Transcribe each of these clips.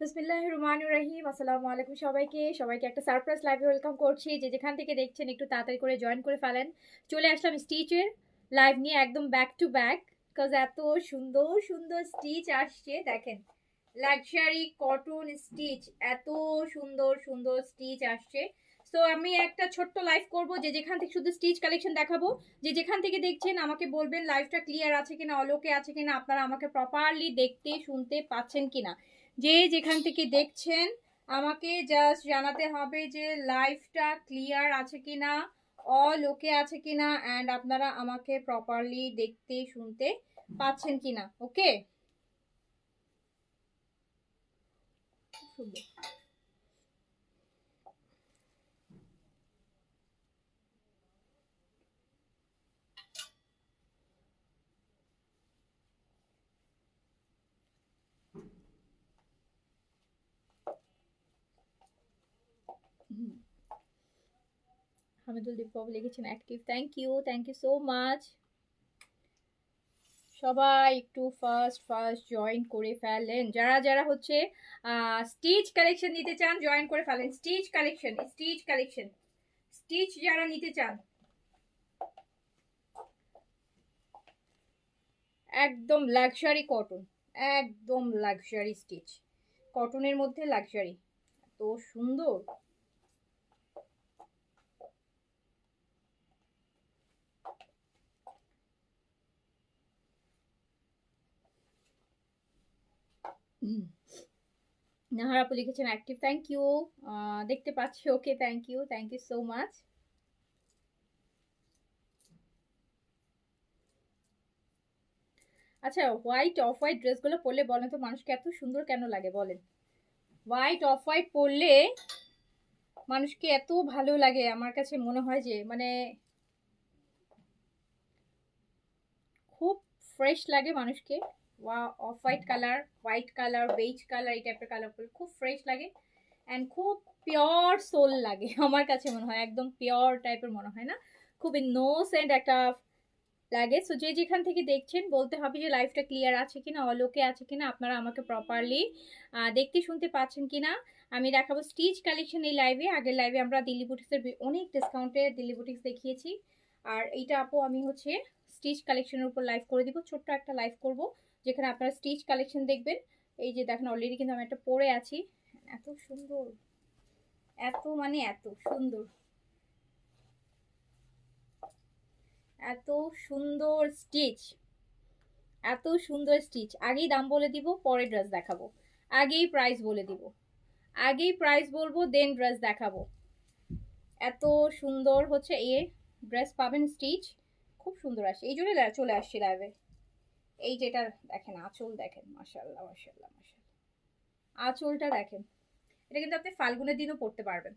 বিসমিল্লাহির রহমানির রহিম। আসসালামু আলাইকুম সবাইকে। সবাইকে একটা সারপ্রাইজ লাইভে ওয়েলকাম করছি। যে যেখান থেকে দেখছেন একটু তাড়াতাড়ি করে জয়েন করে ফেলেন। চলে আসলাম স্টিচের লাইভ নিয়ে একদম ব্যাক টু ব্যাক। বিকজ এত সুন্দর সুন্দর স্টিচ আসছে দেখেন। লাক্সারি কটন স্টিচ, এত সুন্দর সুন্দর স্টিচ আসছে। তো আমি একটা ছোট্ট লাইভ করব, যে যেখান থেকে শুধু স্টিচ কালেকশন দেখাবো। যে যেখান থেকে দেখছেন আমাকে বলবেন লাইভটা ক্লিয়ার আছে কিনা, অলোকে আছে কিনা, আপনারা আমাকে প্রপারলি দেখতে শুনতে পাচ্ছেন কিনা। যে যেখান থেকে দেখছেন আমাকে জাস্ট জানাতে হবে যে লাইভটা ক্লিয়ার আছে কিনা, অল ওকে আছে কিনা, অ্যান্ড আপনারা আমাকে প্রপারলি দেখতে শুনতে পাচ্ছেন কিনা। ওকে, হামিদুল দীপ বাবু লিখেছেন active. Thank you so much. সবাই একটু ফার্স্ট ফার্স্ট জয়েন করে ফেলেন। যারা যারা হচ্ছে স্টিচ কালেকশন নিতে চান জয়েন করে ফেলেন। Stitch collection, stitch collection, stitch যারা নিতে চান একদম লাক্সারি কটন, একদম লাক্সারি স্টিচ, কটনের মধ্যে লাক্সারি, এত সুন্দর। নাহার আপু লিখেছেন অ্যাক্টিভ, থ্যাংক ইউ। দেখতে পাচ্ছি, okay, thank you so much. আচ্ছা, হোয়াইট অফ হোয়াইট ড্রেসগুলো পরলে বলেন তো মানুষকে এত সুন্দর কেন লাগে বলেন? হোয়াইট অফ হোয়াইট পরলে মানুষকে এত ভালো লাগে, আমার কাছে মনে হয় যে মানে খুব ফ্রেশ লাগে মানুষকে। Off white colour, beige colour, এই টাইপের কালার পরলে খুব ফ্রেশ লাগে অ্যান্ড খুব পিওর সোল লাগে। আমার কাছে মনে হয় একদম পিওর টাইপের মনে হয় না, খুব ইনোসেন্ট একটা লাগে। সো যে যেখান থেকে দেখছেন বলতে হবে যে লাইফটা ক্লিয়ার আছে কিনা, অলোকে আছে কিনা, আপনারা আমাকে প্রপারলি দেখতে শুনতে পাচ্ছেন কিনা। আমি দেখাবো স্টিচ কালেকশন এই লাইভে। আগের লাইভে আমরা দিল্লি বুটিক্সের অনেক ডিসকাউন্টে দিল্লি বুটিক্স দেখিয়েছি, আর এইটা আপু আমি হচ্ছে স্টিচ কালেকশনের উপর লাইভ করে দিব, ছোট্ট একটা লাইভ করব যেখানে আপনারা স্টিচ কালেকশন দেখবেন। এই যে দেখেন অলরেডি কিন্তু আমি একটা পরে আছি, এত সুন্দর, এত মানে এত সুন্দর, এত সুন্দর স্টিচ, এত সুন্দর স্টিচ। আগেই দাম বলে দিব, পরে ড্রেস দেখাবো। আগেই প্রাইস বলে দিব, আগেই প্রাইস বলবো, দেন ড্রেস দেখাবো। এত সুন্দর হচ্ছে এ ড্রেস পাবেন স্টিচ, খুব সুন্দর আসে, এই জন্য চলে আসছি লাইভে। এই যেটা দেখেন, আঁচল দেখেন, মাশাআল্লাহ মাশাআল্লাহ মাশাআল্লাহ, আঁচলটা দেখেন। এটা কিন্তু আপনি ফাল্গুনের দিনও পড়তে পারবেন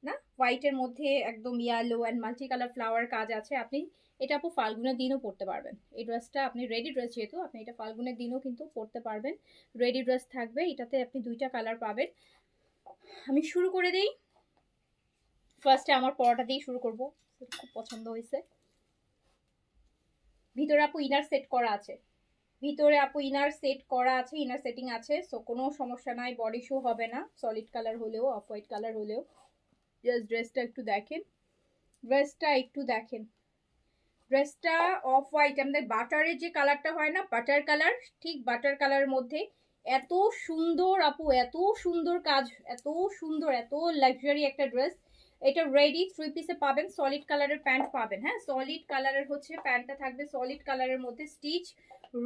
না, হোয়াইটের মধ্যে একদম yellow and multi colour flower কাজ আছে। আপনি এটা আপু ফাল্গুনের দিনও পরতে পারবেন। এই ড্রেসটা আপনি রেডি ড্রেস, যেহেতু আপনি এটা ফাল্গুনের দিনও কিন্তু পরতে পারবেন। রেডি ড্রেস থাকবে, এটাতে আপনি দুইটা কালার পাবেন। আমি শুরু করে দিই, ফার্স্টে আমার পরাটা দিয়ে শুরু করব, খুব পছন্দ হয়েছে। ভিতরে আপু ইনার সেট করা আছে, ভিতরে আপু ইনার সেট করা আছে, ইনার সেটিং আছে, সো কোনো সমস্যা নাই, বডি শো হবে না। সলিড কালার হলেও, অফ হোয়াইট কালার হলেও। জাস্ট ড্রেসটা একটু দেখেন, ড্রেসটা একটু দেখেন। ড্রেসটা অফ হোয়াইট, আমাদের বাটারের যে কালারটা হয় না, বাটার কালার, ঠিক বাটার কালারের মধ্যে এত সুন্দর আপু, এত সুন্দর কাজ, এত সুন্দর, এত লাক্সারি একটা ড্রেস। এটা রেডি থ্রি পিসে পাবেন, সলিড কালারের প্যান্ট পাবেন। হ্যাঁ, সলিড কালারের হচ্ছে প্যান্টটা থাকবে, সলিড কালারের মধ্যে স্টিচ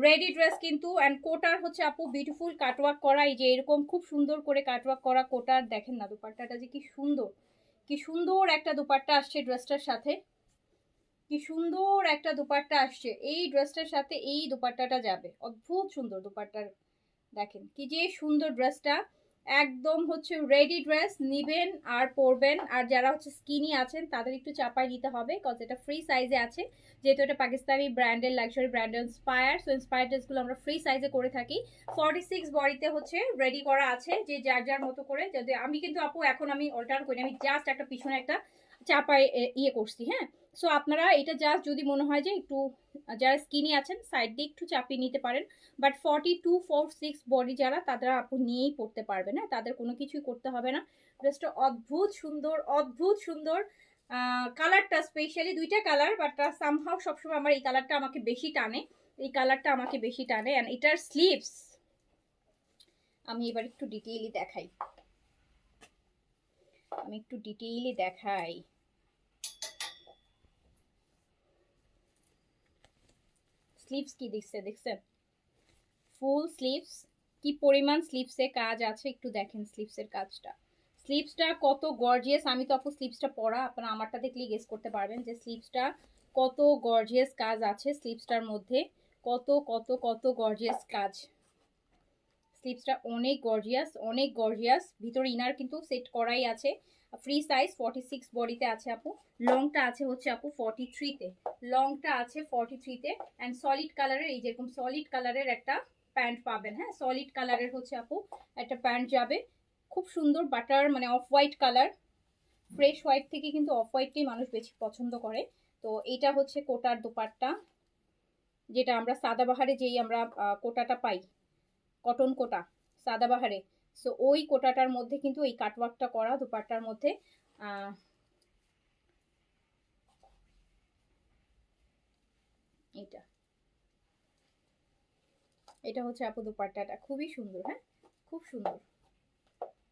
রেডি ড্রেস কিন্তু। অ্যান্ড কোটার হচ্ছে আপু বিউটিফুল কাটওয়ার্ক করা, এই যে এরকম খুব সুন্দর করে কাটওয়ার্ক করা কোটার। দেখেন না দুপাট্টাটা যে কি সুন্দর, কি সুন্দর একটা দুপাট্টা আসছে ড্রেসটার সাথে, কি সুন্দর একটা দুপাট্টা আসছে এই ড্রেসটার সাথে। এই দুপাট্টাটা যাবে, অদ্ভুত সুন্দর দুপাট্টার। দেখেন কি যে সুন্দর ড্রেসটা, একদম হচ্ছে রেডি ড্রেস নিবেন আর পরবেন। আর যারা হচ্ছে স্কিনি আছেন তাদের একটু চাপাই নিতে হবে, কজ এটা ফ্রি সাইজে আছে, যেহেতু এটা পাকিস্তানি ব্র্যান্ডের luxury brand inspire. So inspire ড্রেসগুলো আমরা ফ্রি সাইজে করে থাকি। 46 বডিতে হচ্ছে রেডি করা আছে, যে যার যার মতো করে। যদি আমি কিন্তু আপু এখন আমি অল্টার করি, আমি জাস্ট একটা পিছনে একটা চাপায় ইয়ে করছি, হ্যাঁ। সো আপনারা এটা জাস্ট যদি মনে হয় যে একটু যারা স্কিনি আছেন সাইড দিয়ে একটু চাপিয়ে নিতে পারেন, বাট 42-46 বডি যারা তারা আপু নিয়েই পড়তে পারবে না, তাদের কোনো কিছুই করতে হবে না। ড্রেসটা অদ্ভুত সুন্দর, অদ্ভুত সুন্দর। কালারটা স্পেশালি দুইটা কালার, বাট সামহাও সবসময় আমার এই কালারটা আমাকে বেশি টানে, এই কালারটা আমাকে বেশি টানে। অ্যান্ড এটার স্লিভস আমি এবার একটু ডিটেইলি দেখাই, আমি একটু ডিটেইলি দেখাই। স্লিভস কি দেখছেন, ফুল স্লিভস, কি পরিমাণ স্লিভসে কাজ আছে একটু দেখেন স্লিভসের কাজটা, স্লিভসটা কত গর্জিয়াস। আমি তো আপু স্লিভসটা পরা, আপনারা আমারটা দেখলেই গেস করতে পারবেন যে স্লিভসটা কত গর্জিয়াস কাজ আছে স্লিভসটার মধ্যে, কত কত কত গর্জিয়াস কাজ। স্লিভসটা অনেক গর্জিয়াস, অনেক গর্জিয়াস। ভিতরে ইনার কিন্তু সেট করাই আছে। ফ্রি সাইজ 46 বডিতে আছে আপু। লংটা আছে হচ্ছে আপু 43-তে, লংটা আছে 43-তে। অ্যান্ড সলিড কালারের, এই যেরকম সলিড কালারের একটা প্যান্ট পাবেন, হ্যাঁ সলিড কালারের হচ্ছে আপু একটা প্যান্ট যাবে, খুব সুন্দর বাটার মানে off white colour. Fresh white থেকে কিন্তু অফ হোয়াইটকেই মানুষ বেশি পছন্দ করে। তো এইটা হচ্ছে কোটার দোপাট্টা, যেটা আমরা সাদাবাহারে যেই আমরা কোটাটা পাই, কটন কোটা সাদাবাহারে, সো ওই কোটাটার মধ্যে কিন্তু এই কাটওয়ার্কটা করা দুপাট্টার মধ্যে। এটা এটা হচ্ছে আপু দুপাট্টাটা, খুবই সুন্দর, হ্যাঁ খুব সুন্দর,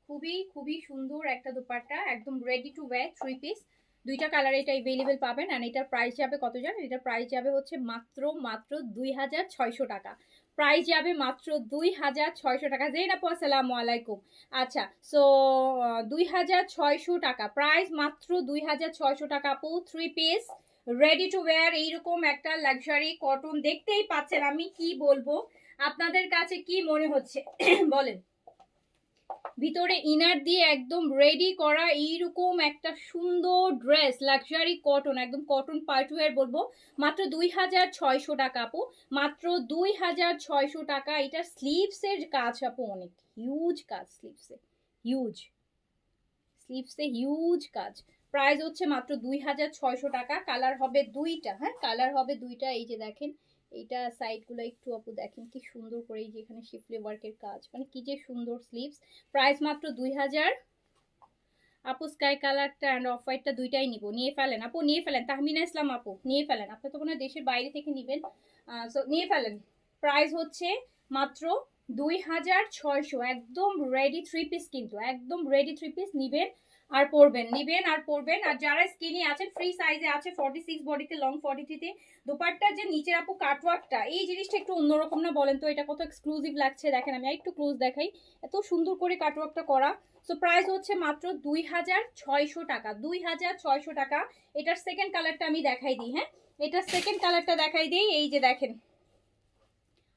খুবই খুবই সুন্দর একটা দুপাট্টা, একদম রেডি টু ওয়্যার 3 পিস। দুইটা কালার এটা अवेलेबल পাবেন। আর এটার প্রাইস যাবে কত জানেন, এটার প্রাইস যাবে হচ্ছে মাত্র 2600 টাকা, প্রাইস যাবে মাত্র 2600 টাকা। জেন আপু আসসালামু আলাইকুম। আচ্ছা সো 2600 টাকা প্রাইস, মাত্র 2600 টাকা আপু। 3 পিস রেডি টু ওয়্যার, এইরকম একটা লাক্সারি কটন, দেখতেই পাচ্ছেন আমি কি বলবো, আপনাদের কাছে কি মনে হচ্ছে বলেন। ভিতরে ইনার দিয়ে একদম রেডি করা এইরকম একটা সুন্দর ড্রেস, লাক্সারি কটন, একদম কটন পার্টওয়্যার বলবো, মাত্র 2600 টাকা আপু, মাত্র 2600 টাকা। এটা স্লিভসের কাজ আপু, অনেক হিউজ কাজ স্লিভসে, হিউজ স্লিভসে হিউজ কাজ। প্রাইস হচ্ছে মাত্র 2600 টাকা। কালার হবে দুইটা, হ্যাঁ কালার হবে দুইটা। এই যে দেখেন এইটা সাইডগুলো একটু আপু দেখেন কি সুন্দর করে, এই যে এখানে শিফলি ওয়ার্কের কাজ, মানে কি যে সুন্দর স্লিভস। প্রাইস মাত্র 2000। আপু স্কাই কালারটা অ্যান্ড অফ হোয়াইটটা দুইটাই নিব, নিয়ে ফেলেন আপু, নিয়ে ফেলেন। তাহমিনা ইসলাম আপু নিয়ে ফেলেন, আপনি তো কোনো দেশের বাইরে থেকে নেবেন, সো নিয়ে ফেলেন। প্রাইস হচ্ছে মাত্র 2600, একদম রেডি 3 পিস, কিন্তু একদম রেডি 3 পিস নিবেন আর পরবেন, নিবেন আর পরবেন। আর যারা স্কিনি আছেন ফ্রি সাইজে আছে 46 বডিতে, লং 43-তে। দোপাট্টার যে নিচের আপু কাটওয়ার্কটা, এই জিনিসটা একটু অন্যরকম না বলেন তো, এটা কত এক্সক্লুসিভ লাগছে দেখেন, আমি একটু ক্লোজ দেখাই, এত সুন্দর করে কাটওয়ার্কটা করা। সো প্রাইস হচ্ছে মাত্র 2600 টাকা, 2600 টাকা। এটার সেকেন্ড কালারটা আমি দেখাই দিই, হ্যাঁ এটার সেকেন্ড কালারটা দেখাই দিই। এই যে দেখেন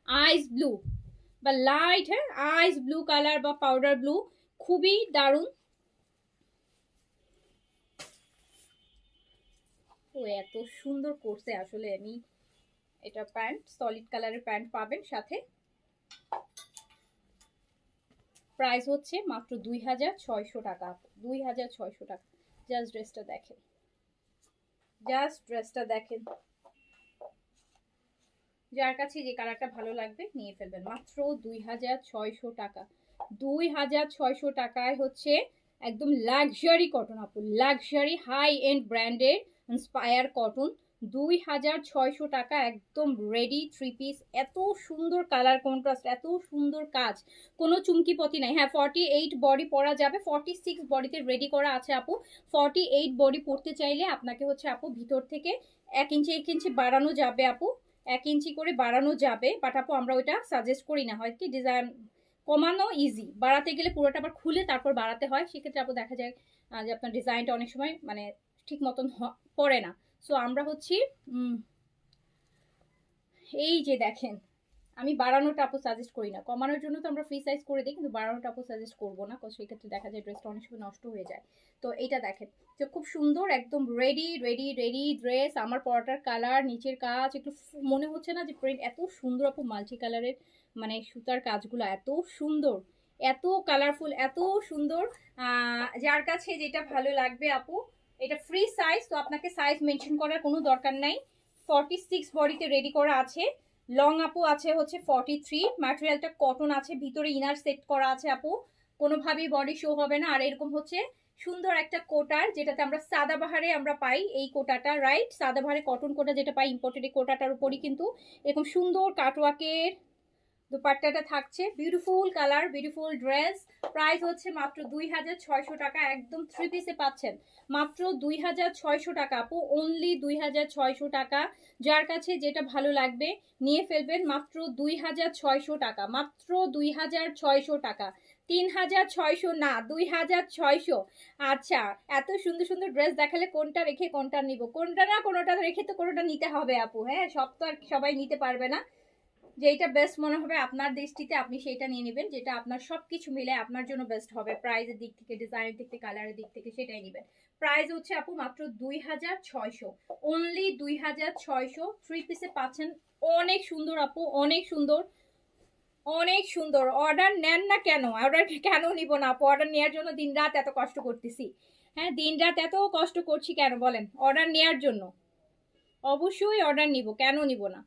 আইস ব্লু বা লাইট, হ্যাঁ আইস ব্লু কালার বা পাউডার ব্লু, খুবই দারুণ। ও এত সুন্দর করছে আসলে। আমি এটা প্যান্ট, সলিড কালারের প্যান্ট পাবেন সাথে। প্রাইস হচ্ছে মাত্র 2600 টাকা, 2600 টাকা। জাস্ট ড্রেসটা দেখেন, জাস্ট ড্রেসটা দেখেন, যার কাছে যে কালারটা ভালো লাগবে নিয়ে ফেলবেন, মাত্র 2600 টাকা। 2600 টাকায় হচ্ছে একদম লাক্সারি কটন আপু, luxury high end branded inspire cotton, 2600 টাকা, একদম রেডি 3 পিস। এত সুন্দর কালার কন্ট্রাস্ট, এত সুন্দর কাজ, কোনো চুমকিপতি নাই। হ্যাঁ 48 বডি পরা যাবে, 46 বডিতে রেডি করা আছে আপু। 48 বডি পরতে চাইলে আপনাকে হচ্ছে আপু ভিতর থেকে 1 ইঞ্চি 1 ইঞ্চি বাড়ানো যাবে আপু, 1 ইঞ্চি করে বাড়ানো যাবে, বাট আপু আমরা ওইটা সাজেস্ট করি না, হয় কি ডিজাইন কমানো ইজি, বাড়াতে গেলে পুরোটা আবার খুলে তারপর বাড়াতে হয়, সেক্ষেত্রে আপু দেখা যায় যে আপনার ডিজাইনটা অনেক সময় মানে ঠিক মতন পড়ে না। সো আমরা হচ্ছি এই যে দেখেন, আমি বাড়ানোটা আপু সাজেস্ট করি না, কমানোর জন্য তো আমরা ফ্রি সাইজ করে দিই, কিন্তু বাড়ানোটা আপু সাজেস্ট করবো না, কারণ সেক্ষেত্রে দেখা যায় ড্রেসটা অনেক সময় নষ্ট হয়ে যায়। তো এইটা দেখেন, তো খুব সুন্দর একদম রেডি রেডি রেডি ড্রেস। আমার পরাটার কালার, নিচের কাজ একটু মনে হচ্ছে না যে প্রিন্ট এত সুন্দর আপু, মাল্টি কালারের মানে সুতার কাজগুলো এত সুন্দর, এত কালারফুল, এত সুন্দর। যার কাছে যেটা ভালো লাগবে আপু এটা ফ্রি সাইজ, তো আপনাকে সাইজ মেনশন করার কোনো দরকার নাই। 46 বডিতে রেডি করা আছে। লং আপু আছে হচ্ছে 43, ম্যাটেরিয়ালটা কটন আছে, ভিতরে ইনার সেট করা আছে আপু, কোনোভাবেই বডি শো হবে না। আর এরকম হচ্ছে সুন্দর একটা কোটার, যেটাতে আমরা সাদাবাহারে আমরা পাই এই কোটাটা, রাইট? সাদাবাহারে কটন কোটা যেটা পাই ইম্পোর্টেড, এই কোটাটার উপরই কিন্তু এরকম সুন্দর কাটওয়ার্কের দুপাট্টাটা থাকছে। Beautiful colour, beautiful dress. Price হচ্ছে মাত্র 2600 টাকা, একদম 3 পিসে পাচ্ছেন মাত্র 2600 টাকা আপু, অনলি 2600 টাকা। যার কাছে যেটা ভালো লাগবে নিয়ে ফেলবেন, মাত্র 2600 টাকা, মাত্র 2600 টাকা, 3600 না, 2600। আচ্ছা, এত সুন্দর সুন্দর ড্রেস দেখালে কোনটা রেখে কোনটা নিব? কোনটা না কোনোটা রেখে তো কোনোটা নিতে হবে আপু। হ্যাঁ, সব তো আর সবাই নিতে পারবে না। যেটা বেস্ট মনে হবে আপনার দৃষ্টিতে আপনি সেটা নিয়ে নেবেন, যেটা আপনার সবকিছু মিলে আপনার জন্য বেস্ট হবে, প্রাইসের দিক থেকে, ডিজাইনের দিক থেকে, কালারের দিক থেকে, সেটাই নেবেন। প্রাইস হচ্ছে আপু মাত্র 2600, অনলি 2600। 3 পিসে পাচ্ছেন, অনেক সুন্দর আপু, অনেক সুন্দর, অনেক সুন্দর। অর্ডার নেন না কেন? অর্ডার কেন নিব না আপু? অর্ডার নেওয়ার জন্য দিন রাত এত কষ্ট করতেছি। হ্যাঁ, দিন রাত এত কষ্ট করছি কেন বলেন? অর্ডার নেওয়ার জন্য। অবশ্যই অর্ডার নিব, কেন নিব না?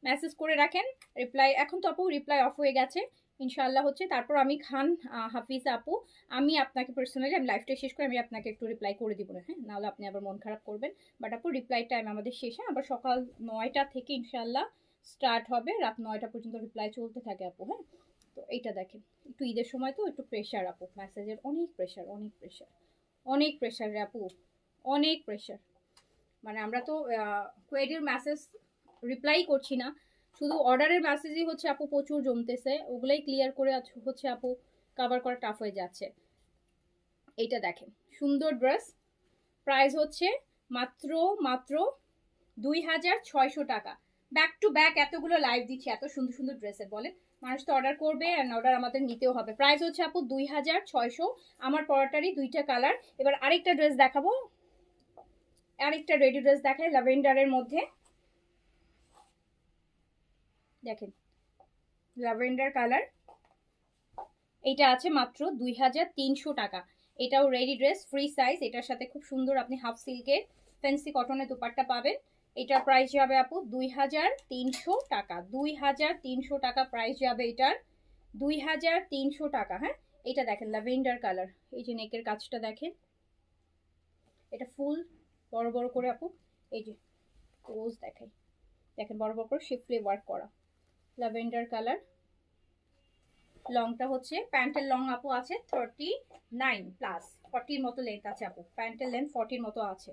মেসেজ করে রাখেন, রিপ্লাই, এখন তো আপু রিপ্লাই অফ হয়ে গেছে ইনশাআল্লাহ হচ্ছে। তারপর আমি খান হাফিজ আপু, আমি আপনাকে পার্সোনালি, আমি লাইভটা শেষ করে আমি আপনাকে একটু রিপ্লাই করে দিব না, হ্যাঁ, নাহলে আপনি আবার মন খারাপ করবেন। বাট আপু রিপ্লাই টাইম আমাদের শেষে, আবার সকাল 9টা থেকে ইনশাআল্লাহ স্টার্ট হবে, রাত 9টা পর্যন্ত রিপ্লাই চলতে থাকে আপু। হ্যাঁ, তো এইটা দেখেন, একটু ঈদের সময় তো একটু প্রেশার আপু, মেসেজের অনেক প্রেশার, অনেক প্রেশার, অনেক প্রেশার রে আপু, অনেক প্রেশার। মানে আমরা তো কোয়েডির মেসেজ রিপ্লাই করছি না, শুধু অর্ডারের মেসেজই হচ্ছে আপু প্রচুর জমতেছে, ওগুলাই ক্লিয়ার করে হচ্ছে আপু কভার করা টাফ হয়ে যাচ্ছে। এইটা দেখেন, সুন্দর ড্রেস। প্রাইস হচ্ছে মাত্র মাত্র 2600 টাকা। ব্যাক টু ব্যাক এতগুলো লাইভ দিচ্ছি, এত সুন্দর সুন্দর ড্রেসের, বলেন মানুষ তো অর্ডার করবে, অ্যান্ড অর্ডার আমাদের নিতেও হবে। প্রাইস হচ্ছে আপু 2600। আমার পরাটারই দুইটা কালার। এবার আরেকটা ড্রেস দেখাবো, আরেকটা রেডি ড্রেস দেখায় ল্যাভেন্ডারের মধ্যে। দেখেন, ল্যাভেন্ডার কালার, এটা আছে মাত্র 2300 টাকা। এটাও রেডি ড্রেস, ফ্রি সাইজ। এটার সাথে খুব সুন্দর আপনি হাফ সিল্কের ফ্যান্সি কটনের দুপাট্টা পাবেন। এটার প্রাইস যাবে আপু 2300 টাকা, 2300 টাকা প্রাইস যাবে এটার, 2300 টাকা। হ্যাঁ, এটা দেখেন ল্যাভেন্ডার কালার, এই যে নেকের কাজটা দেখেন, এটা ফুল বড় বড় করে আপু, এই যে রোজ দেখাই, দেখেন বড় বড় করে শিফলি ওয়ার্ক করা, ল্যাভেন্ডার কালার। লংটা হচ্ছে, প্যান্টের লং আপু আছে 39 প্লাস, 40 মতো লেন্থ আছে আপু, প্যান্টের লেন্থ 40 মতো আছে,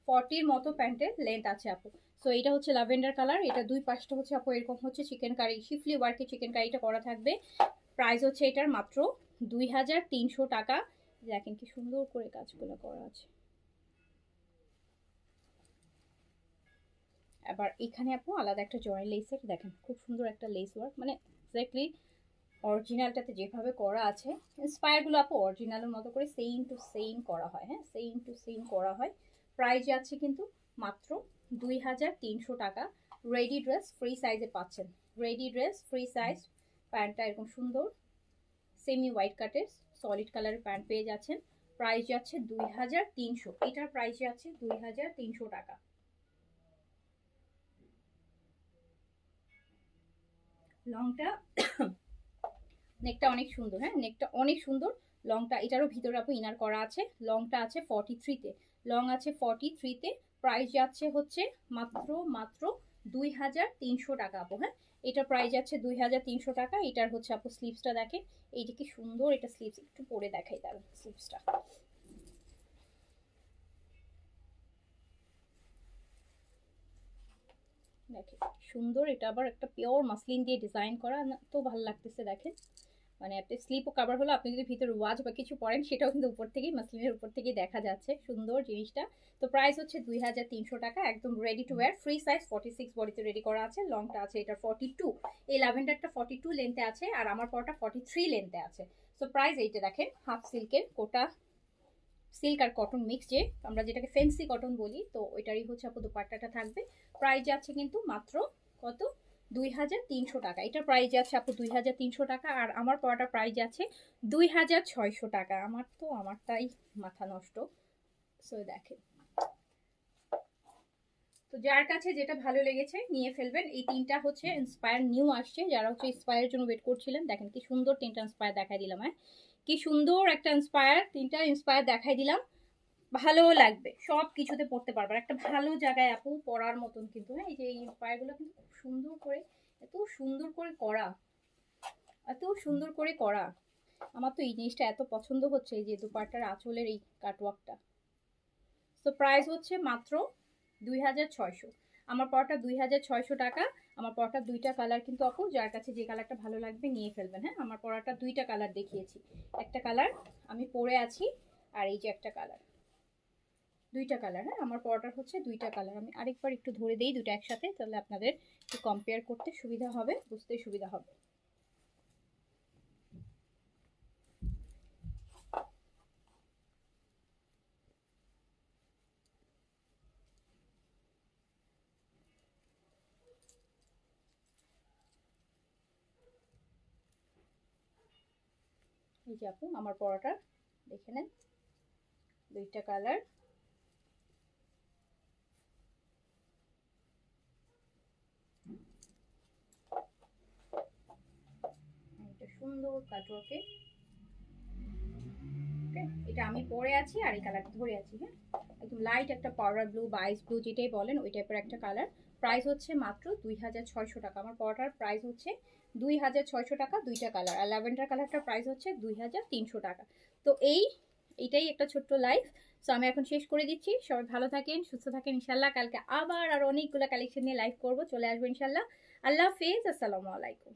40 মতো প্যান্টের লেন্থ আছে আপু। সো এটা হচ্ছে ল্যাভেন্ডার কালার। এটা দুই পাশটা হচ্ছে আপু এরকম হচ্ছে চিকেন কারি, শিফলি ওয়ার্কে চিকেন কারিটা করা থাকবে। প্রাইস হচ্ছে এটার মাত্র 2300 টাকা। দেখেন কি সুন্দর করে কাজগুলো করা আছে। আবার এখানে আপু আলাদা একটা জয়েন্ট লেসের, দেখেন খুব সুন্দর একটা লেস ওয়ার্ক, মানে এক্স্যাক্টলি অরিজিনালটাতে যেভাবে করা আছে, ইন্সপায়ারগুলো আপু অরিজিনালের মতো করে সেম টু সেম করা হয়। হ্যাঁ, সেম টু সেম করা হয়। প্রাইস যাচ্ছে কিন্তু মাত্র 2300 টাকা। রেডি ড্রেস ফ্রি সাইজে পাচ্ছেন, রেডি ড্রেস ফ্রি সাইজ। প্যান্টটা এরকম সুন্দর সেমি হোয়াইট কাটের সলিড কালারের প্যান্ট পেয়ে যাচ্ছেন। প্রাইস যাচ্ছে 2300, এটার প্রাইস যাচ্ছে 2300 টাকা। লংটা নেকটা অনেক সুন্দর, হ্যাঁ নেকটা অনেক সুন্দর। লংটা, এটারও ভিতরে আপু ইনার করা আছে। লংটা আছে 43-তে, লং আছে 43-তে। প্রাইস যাচ্ছে হচ্ছে মাত্র মাত্র 2300 টাকা আপু। হ্যাঁ, এটার প্রাইস যাচ্ছে 2300 টাকা। এটার হচ্ছে আপু স্লিভসটা দেখেন, এইটা কি সুন্দর, এটা স্লিভস একটু পরে দেখাই তার স্লিভসটা। দেখেন সুন্দর, এটা আবার একটা পিওর মাসলিন দিয়ে ডিজাইন করা, তো ভালো লাগতেছে দেখেন। মানে আপনি স্লিপও কভার হলো, আপনি যদি ভিতরে ওয়াচ বা কিছু পরেন সেটাও কিন্তু উপর থেকেই, মাসলিনের উপর থেকেই দেখা যাচ্ছে, সুন্দর জিনিসটা। তো প্রাইস হচ্ছে 2300 টাকা, একদম ready to wire, free size 46 বডিতে রেডি করা আছে। লংটা আছে এটা 42, এই ল্যাভেন্ডারটা 42 লেন্থে আছে, আর আমার পরটা 43 লেন্থে আছে। তো প্রাইস এইটা দেখেন, হাফ সিল্কের কোটা, সিল্ক আর কটন মিক্স, যে আমরা যেটাকে ফেন্সি কটন বলি, তো ওইটারই হচ্ছে আপু দুপাট্টাটা থাকবে। প্রাইস যাচ্ছে কিন্তু মাত্র কত, 2300 টাকা। এটার প্রাইস যাচ্ছে আপু 2300 টাকা, আর আমার পরাটা প্রাইস যাচ্ছে 2600 টাকা। আমারটাই মাথা নষ্ট, সো দেখেন, তো যার কাছে যেটা ভালো লেগেছে নিয়ে ফেলবেন। এই তিনটা হচ্ছে ইন্সপায়ার নিউ আসছে, যারা হচ্ছে ইন্সপায়ারের জন্য ওয়েট করছিলেন, দেখেন কি সুন্দর তিনটা ইন্সপায়ার দেখাই দিলাম। হ্যাঁ, কি সুন্দর একটা ইন্সপায়ার, তিনটা ইন্সপায়ার দেখাই দিলাম। ভালো লাগবে, সব কিছুতে পড়তে পারবেন, একটা ভালো জায়গায় আপু পড়ার মতন কিন্তু। হ্যাঁ, এই যে এই ইন্সপায়ারগুলো কিন্তু খুব সুন্দর করে, এত সুন্দর করে করা, এত সুন্দর করে করা। আমার তো এই জিনিসটা এত পছন্দ হচ্ছে, এই যে দুপাট্টার আঁচলের এই কাটওয়ার্কটা। তো প্রাইস হচ্ছে মাত্র 2600। আমার পরটা 2600 টাকা। আমার পরটা দুইটা কালার কিন্তু আপু, যার কাছে যে কালারটা ভালো লাগবে নিয়ে ফেলবেন। হ্যাঁ, আমার পরাটা দুইটা কালার দেখিয়েছি, একটা কালার আমি পরে আছি, আর এই যে একটা কালার, দুইটা কালার। হ্যাঁ, আমার পরটার হচ্ছে দুইটা কালার। আমি আরেকবার একটু ধরে দেই দুটো একসাথে, তাহলে আপনাদের একটু কম্পেয়ার করতে সুবিধা হবে, বুঝতে সুবিধা হবে। এই যে আপু আমার পরোটা দেখে নেন, দুইটা কালার। এটা সুন্দর কাটওয়ার্কে, এটা আমি পরে আছি আর এই কালারটা ধরে আছি। হ্যাঁ, একদম লাইট একটা পাউডার ব্লু বা আইস ব্লু যেটাই বলেন, ওই টাইপের একটা কালার। প্রাইস হচ্ছে মাত্র 2600 টাকা। আমার পরোটার প্রাইস হচ্ছে 2600 টাকা, দুইটা কালার। আর ল্যাভেন্ডার কালারটার প্রাইস হচ্ছে 2300 টাকা। তো এইটাই একটা ছোট্ট লাইভ। সো আমি এখন শেষ করে দিচ্ছি। সবাই ভালো থাকেন, সুস্থ থাকেন ইনশাল্লাহ। কালকে আবার আর অনেকগুলো কালেকশন নিয়ে লাইভ করবো, চলে আসবো ইনশাল্লাহ। আল্লাহ হাফেজ, আসসালামু আলাইকুম।